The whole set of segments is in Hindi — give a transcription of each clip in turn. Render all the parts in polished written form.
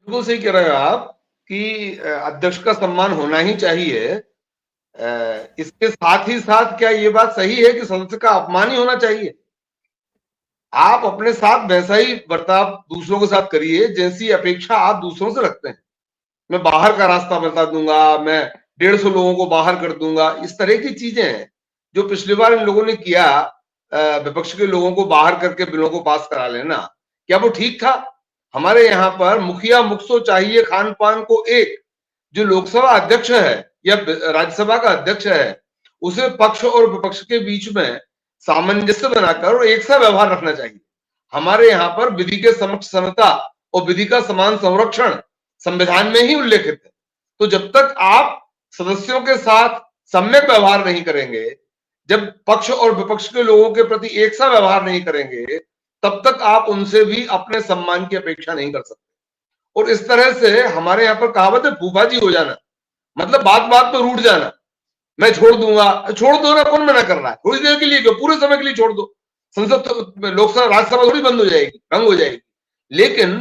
बिल्कुल सही कह रहे हो आप कि अध्यक्ष का सम्मान होना ही चाहिए। इसके साथ ही साथ क्या ये बात सही है कि संसद का अपमान ही होना चाहिए? आप अपने साथ वैसा ही बर्ताव दूसरों के साथ करिए जैसी अपेक्षा आप दूसरों से रखते हैं। मैं बाहर का रास्ता बता दूंगा, मैं 150 लोगों को बाहर कर दूंगा, इस तरह की चीजें हैं जो पिछली बार इन लोगों ने किया। विपक्ष के लोगों को बाहर करके बिलों को पास करा लेना, क्या वो ठीक था? हमारे यहाँ पर मुखिया मुखसो चाहिए खान पान को एक, जो लोकसभा अध्यक्ष है या राज्यसभा का अध्यक्ष है, उसे पक्ष और विपक्ष के बीच में सामंजस्य बनाकर और एक सा व्यवहार रखना चाहिए। हमारे यहाँ पर विधि के समक्ष समता और विधि का समान संरक्षण संविधान में ही उल्लेखित है। तो जब तक आप सदस्यों के साथ सम्यक व्यवहार नहीं करेंगे, जब पक्ष और विपक्ष के लोगों के प्रति एक सा व्यवहार नहीं करेंगे, तब तक आप उनसे भी अपने सम्मान की अपेक्षा नहीं कर सकते। और इस तरह से हमारे यहाँ पर कहावत है फूफाजी हो जाना, मतलब बात बात पर रूठ जाना। मैं छोड़ दूंगा, छोड़ दो ना, कौन मना कर रहा है? थोड़ी देर के लिए क्यों, पूरे समय के लिए छोड़ दो। संसद तो लोकसभा राज्यसभा थोड़ी बंद हो जाएगी, भंग हो जाएगी। लेकिन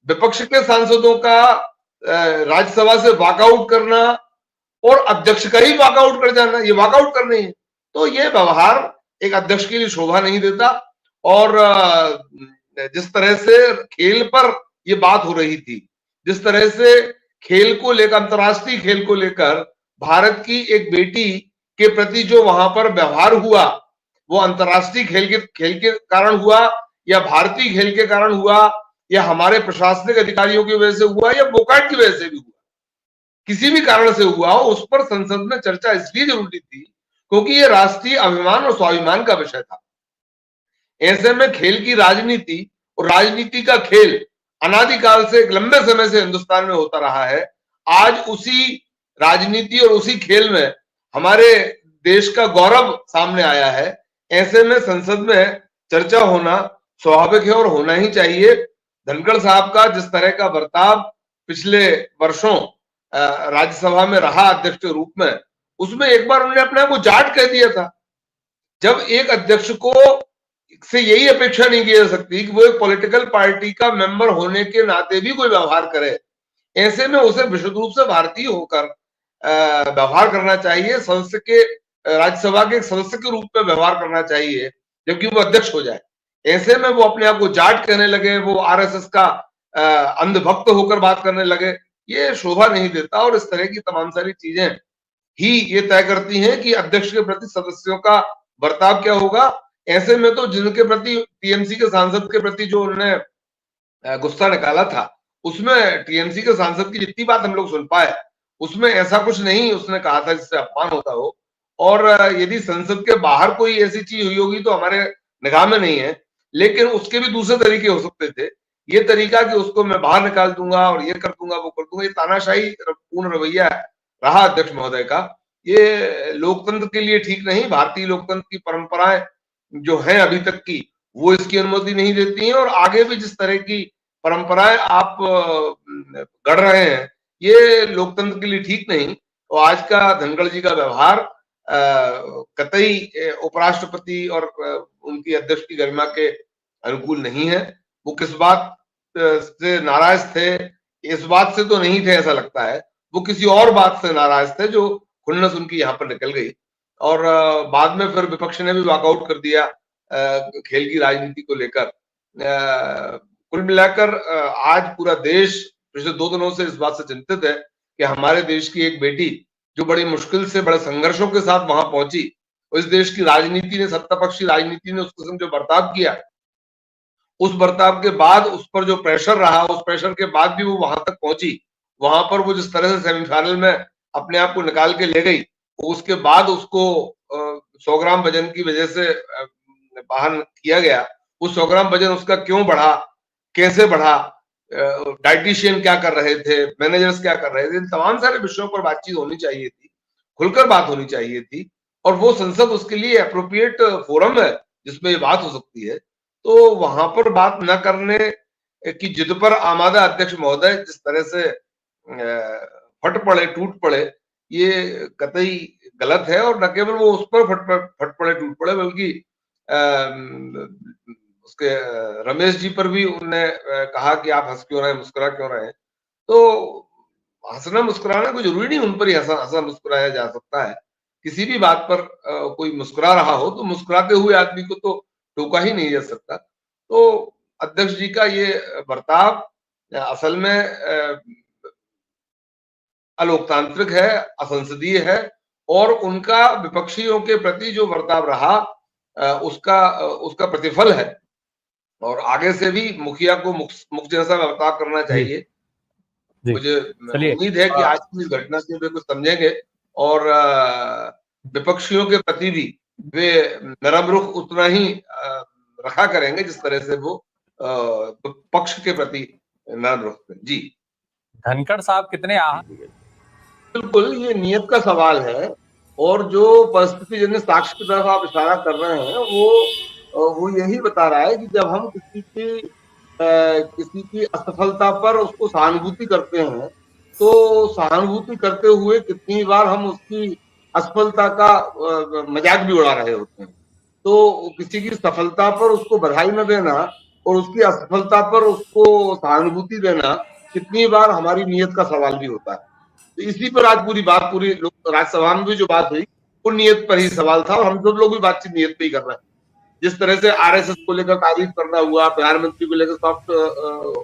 विपक्ष के सांसदों का राज्यसभा से वॉकआउट करना और अध्यक्ष का ही वॉकआउट कर जाना, ये वॉकआउट करने है। तो ये व्यवहार एक अध्यक्ष के लिए शोभा नहीं देता। और जिस तरह से खेल पर ये बात हो रही थी, जिस तरह से खेल को लेकर, अंतर्राष्ट्रीय खेल को लेकर भारत की एक बेटी के प्रति जो वहां पर व्यवहार हुआ, वो अंतर्राष्ट्रीय खेल के कारण हुआ या भारतीय खेल के कारण हुआ या हमारे प्रशासनिक अधिकारियों की वजह से हुआ या बोकाट की वजह से भी हुआ, किसी भी कारण से हुआ हो, उस पर संसद में चर्चा इसलिए जरूरी थी क्योंकि ये राष्ट्रीय अभिमान और स्वाभिमान का विषय था। ऐसे में खेल की राजनीति और राजनीति का खेल अनादिकाल से एक लंबे समय से हिंदुस्तान में होता रहा है। आज उसी राजनीति और उसी खेल में हमारे देश का गौरव सामने आया है। ऐसे में संसद में चर्चा होना स्वाभाविक है और होना ही चाहिए। धनखड़ साहब का जिस तरह का बर्ताव पिछले वर्षों राज्यसभा में रहा अध्यक्ष के रूप में, उसमें एक बार उन्होंने अपने आप को जाट कह दिया था। जब एक अध्यक्ष को से यही अपेक्षा नहीं की जा सकती कि वो एक पॉलिटिकल पार्टी का मेंबर होने के नाते भी कोई व्यवहार करे, ऐसे में उसे विशुद्ध रूप से भारतीय होकर व्यवहार करना चाहिए। संसद के राज्यसभा के एक सदस्य के रूप में व्यवहार करना चाहिए जबकि वो अध्यक्ष हो जाए। ऐसे में वो अपने आप को जाट कहने लगे, वो आरएसएस का अंधभक्त होकर बात करने लगे, ये शोभा नहीं देता। और इस तरह की तमाम सारी चीजें ही ये तय करती हैं कि अध्यक्ष के प्रति सदस्यों का बर्ताव क्या होगा। ऐसे में तो जिनके प्रति टीएमसी के सांसद के प्रति जो उन्होंने गुस्सा निकाला था, उसमें टीएमसी के सांसद की जितनी बात हम लोग सुन पाए, उसमें ऐसा कुछ नहीं उसने कहा था जिससे अपमान होता हो। और यदि संसद के बाहर कोई ऐसी चीज हुई होगी तो हमारे निगाह में नहीं है, लेकिन उसके भी दूसरे तरीके हो सकते थे। ये तरीका कि उसको मैं बाहर निकाल दूंगा और ये कर दूंगा वो कर दूंगा, ये तानाशाही पूर्ण रवैया रहा अध्यक्ष महोदय का। ये लोकतंत्र के लिए ठीक नहीं। भारतीय लोकतंत्र की परंपराएं जो है अभी तक की, वो इसकी अनुमति नहीं देती हैं। और आगे भी जिस तरह की परंपराएं आप गढ़ रहे हैं, ये लोकतंत्र के लिए ठीक नहीं। और आज का धनखड़ जी का व्यवहार कतई उपराष्ट्रपति और उनकी अध्यक्ष की गरिमा के अनुकूल नहीं है। वो किस बात से नाराज थे, इस बात से तो नहीं थे ऐसा लगता है, वो किसी और बात से नाराज थे जो खुन्नस उनकी यहाँ पर निकल गई। और बाद में फिर विपक्ष ने भी वॉकआउट कर दिया खेल की राजनीति को लेकर। कुल मिलाकर आज पूरा देश पिछले 2 दिनों से इस बात से चिंतित है कि हमारे देश की एक बेटी जो बड़ी मुश्किल से बड़े संघर्षों के साथ वहां पहुंची, इस देश की राजनीति ने, सत्तापक्षी राजनीति ने उस किस्म जो बर्ताव किया, उस बर्ताव के बाद उस पर जो प्रेशर रहा, उस प्रेशर के बाद भी वो वहां तक पहुंची। वहां पर वो जिस तरह से सेमीफाइनल में अपने आप को निकाल के ले गई, उसके बाद उसको 100 ग्राम वजन की वजह से बाहर किया गया। वो 100 ग्राम वजन उसका क्यों बढ़ा, कैसे बढ़ा, डाइटिशियन क्या कर रहे थे, मैनेजर्स क्या कर रहे थे, इन तमाम सारे विषयों पर बातचीत होनी चाहिए थी, खुलकर बात होनी चाहिए थी। और वो संसद उसके लिए अप्रोप्रिएट फोरम है जिसमें ये बात हो सकती है। तो वहां पर बात न करने की जिद पर आमादा अध्यक्ष महोदय जिस तरह से फट पड़े, टूट पड़े, ये कतई गलत है। और न केवल वो उस पर फट पड़े, टूट पड़े, बल्कि उसके रमेश जी पर भी उनने कहा कि आप हंस क्यों रहे हैं, मुस्कुरा क्यों रहे हैं। तो हंसना मुस्कुराना कोई जरूरी नहीं उन पर ही हंसा हंसा मुस्कुराया जा सकता है। किसी भी बात पर कोई मुस्कुरा रहा हो तो मुस्कुराते हुए आदमी को तो टोका ही नहीं जा सकता। तो अध्यक्ष जी का ये बर्ताव असल में अलोकतांत्रिक है, असंसदीय है और उनका विपक्षियों के प्रति जो बर्ताव रहा उसका प्रतिफल है। और आगे से भी मुखिया को मुख जैसा बर्ताव करना चाहिए। मुझे उम्मीद है कि आज की इस घटना से वे कुछ समझेंगे और विपक्षियों के प्रति भी वे नरम रुख उतना ही रखा करेंगे जिस तरह से वो पक्ष के प्रति नरम रुख थे। जी धनखड़ साहब कितने बिल्कुल ये नियत का सवाल है और जो परिस्थिति जन्य साक्ष्य की तरफ आप इशारा कर रहे हैं वो यही बता रहा है कि जब हम किसी की असफलता पर उसको सहानुभूति करते हैं तो सहानुभूति करते हुए कितनी बार हम उसकी असफलता का मजाक भी उड़ा रहे होते हैं। तो किसी की सफलता पर उसको बधाई न देना और उसकी असफलता पर उसको सहानुभूति देना कितनी बार हमारी नियत का सवाल भी होता है। तो इसी पर आज पूरी राज्यसभा में भी जो बात हुई वो नियत पर ही सवाल था और हम सब लोग भी बातचीत नियत पे ही कर रहे हैं। जिस तरह से आरएसएस को लेकर तारीफ करना हुआ, प्रधानमंत्री को लेकर सॉफ्ट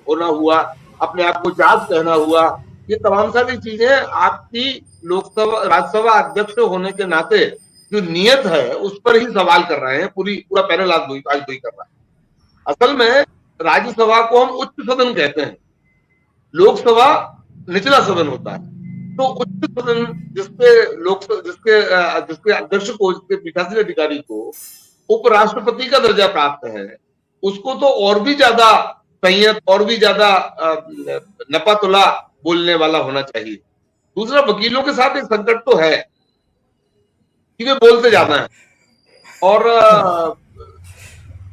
होना हुआ, अपने आप को जात कहना हुआ, ये तमाम सारी चीजें आपकी लोकसभा राज्यसभा अध्यक्ष होने के नाते जो नियत है उस पर ही सवाल कर रहे हैं। पूरा पैनल आज वही कर रहा है। असल में राज्यसभा को हम उच्च सदन कहते हैं, लोकसभा निचला सदन होता है। तो उच्च सदन जिसके अध्यक्ष को, जिसके पीठासीन अधिकारी को उपराष्ट्रपति का दर्जा प्राप्त है, उसको तो और भी ज्यादा संयत और भी ज्यादा नपातुला बोलने वाला होना चाहिए। दूसरा, वकीलों के साथ एक संकट तो है कि वे बोलते ज्यादा है और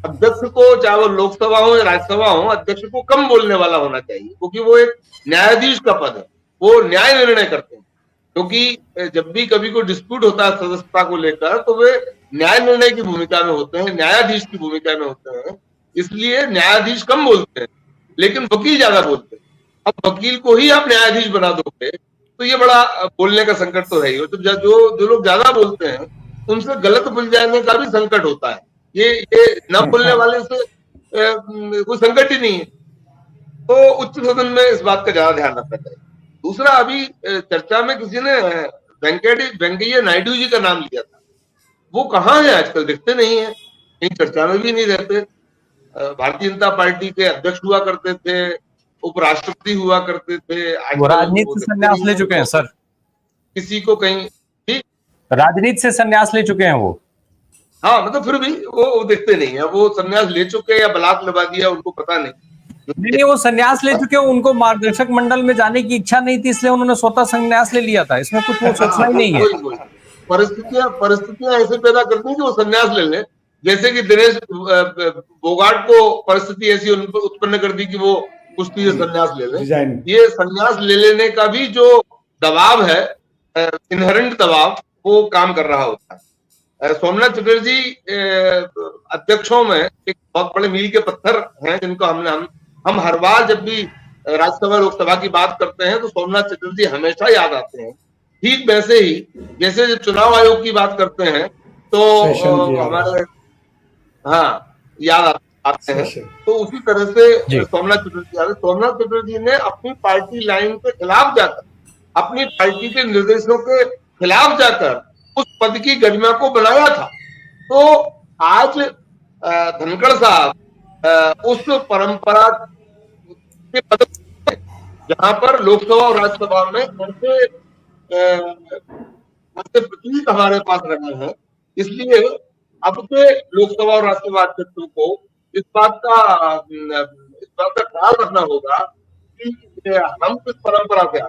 अध्यक्ष को, चाहे वो लोकसभा हो या राज्यसभा हो, अध्यक्ष को कम बोलने वाला होना चाहिए क्योंकि वो एक न्यायाधीश का पद है, वो न्याय निर्णय करते हैं। क्योंकि जब भी कभी कोई डिस्प्यूट होता है सदस्यता को लेकर तो वे न्याय निर्णय की भूमिका में होते हैं, न्यायाधीश की भूमिका में होते हैं, इसलिए न्यायाधीश कम बोलते हैं लेकिन वकील ज्यादा बोलते हैं। अब वकील को ही आप न्यायाधीश बना दोगे तो ये बड़ा बोलने का संकट तो है ही। तो जो लोग ज्यादा बोलते हैं उनसे गलत बोल जाने का भी संकट होता है। ये न बोलने वाले से कोई संकट ही नहीं है। तो उच्च सदन में इस बात का ज्यादा ध्यान रखना चाहिए। दूसरा, अभी चर्चा में किसी ने वेंकैया नायडू जी का नाम लिया था, वो कहाँ है आजकल? दिखते नहीं है, कहीं चर्चा में भी नहीं रहते। भारतीय जनता पार्टी के अध्यक्ष हुआ करते थे, उपराष्ट्रपति हुआ करते थे, वो राजनीति से संन्यास ले चुके हैं सर। किसी को कहीं राजनीति से संन्यास ले चुके हैं वो। हाँ, मतलब फिर भी वो दिखते नहीं है। वो संन्यास ले चुके या बलात् लगा दिया, उनको पता नहीं। वो संन्यास ले चुके, उनको मार्गदर्शक मंडल में जाने की इच्छा नहीं थी, इसलिए उन्होंने स्वतः संन्यास ले लिया था। इसमें कुछ वो सोचना ही नहीं है। परिस्थितियां ऐसे पैदा करती हैं कि वो संन्यास ले लें। जैसे कि दिनेश फोगाट को परिस्थिति ऐसी उत्पन्न कर दी कि वो कुश्ती से संन्यास ले लें। ये संन्यास ले लेने का भी जो दबाव है, इनहेरेंट दबाव, वो काम कर रहा होता है। सोमनाथ चटर्जी अध्यक्षों में एक बहुत बड़े मील के पत्थर हैं जिनको हम हर बार जब भी राज्यसभा लोकसभा की बात करते हैं तो सोमनाथ चटर्जी हमेशा याद आते हैं। ठीक वैसे ही जैसे जब चुनाव आयोग की बात करते हैं तो हमारे याद आते हैं। तो उसी तरह से सोमनाथ चटर्जी ने अपनी पार्टी लाइन के खिलाफ जाकर, अपनी पार्टी के निर्देशों के खिलाफ जाकर उस पद की गरिमा को बनाया था। तो आज धनखड़ साहब उस परंपरा के पद जहां पर लोकसभा और राज्यसभा में ऐसे प्रतीक हमारे पास रहे हैं, इसलिए अब के लोकसभा और राज्यसभा अध्यक्षों को इस बात का ख्याल रखना होगा कि हम किस परंपरा से आते हैं।